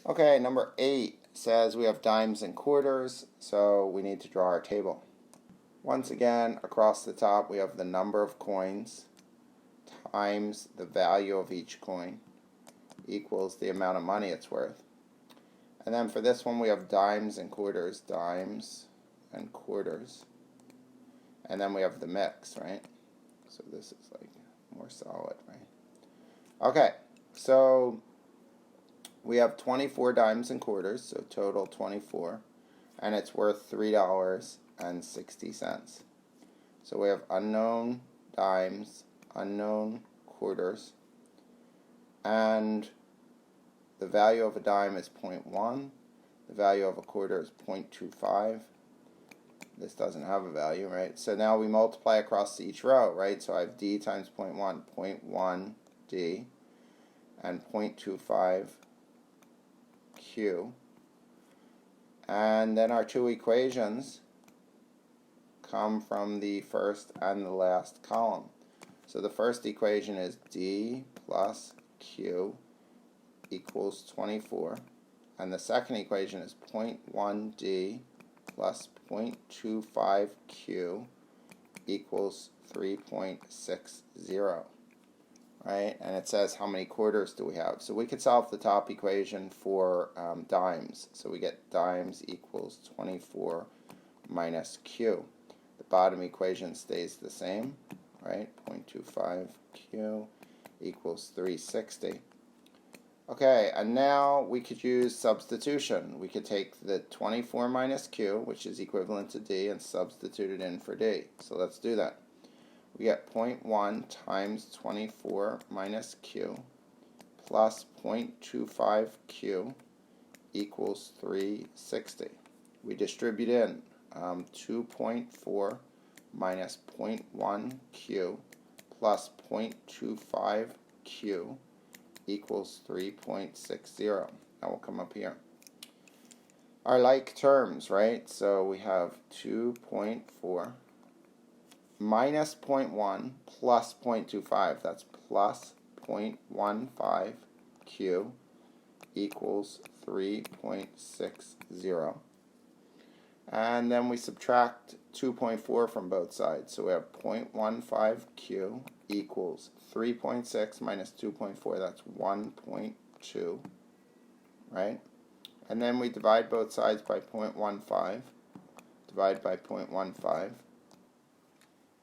Okay, number 8 says we have dimes and quarters, so we need to draw our table. Once again, across the top we have the number of coins times the value of each coin equals the amount of money it's worth. And then for this one we have dimes and quarters, and then we have the mix, right? So this is like more solid, right? Okay, so we have 24 dimes and quarters, so total 24, and it's worth $3.60. So we have unknown dimes, unknown quarters, and the value of a dime is 0.1, the value of a quarter is 0.25. This doesn't have a value, right? So now we multiply across each row, right? So I have D times 0.1, 0.1 D, and 0.25 Q. And then our two equations come from the first and the last column. So the first equation is D plus Q equals 24. And the second equation is 0.1 D plus 0.25 Q equals 3.60. Right? And it says how many quarters do we have. So we could solve the top equation for dimes. So we get dimes equals 24 minus Q. The bottom equation stays the same, right? 0.25 Q equals 360. Okay, and now we could use substitution. We could take the 24 minus Q, which is equivalent to D, and substitute it in for D. So let's do that. We get 0.1 times 24 minus Q plus 0.25 Q equals 360. We distribute in 2.4 minus 0.1 Q plus 0.25 Q equals 3.60. That will come up here. Our like terms, right? So we have 2.4 minus 0.1 plus 0.25. That's plus 0.15 Q equals 3.60. And then we subtract 2.4 from both sides. So we have 0.15 Q equals 3.6 minus 2.4. That's 1.2, right? And then we divide both sides by 0.15. Divide by 0.15.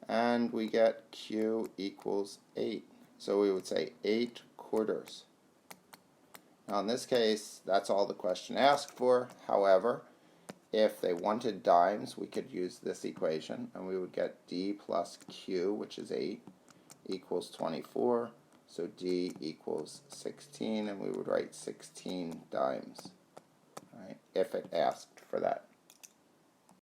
And we get Q equals 8. So we would say 8 quarters. Now in this case, that's all the question asked for. However, if they wanted dimes, we could use this equation, and we would get D plus Q, which is 8, equals 24. So D equals 16, and we would write 16 dimes, right, if it asked for that.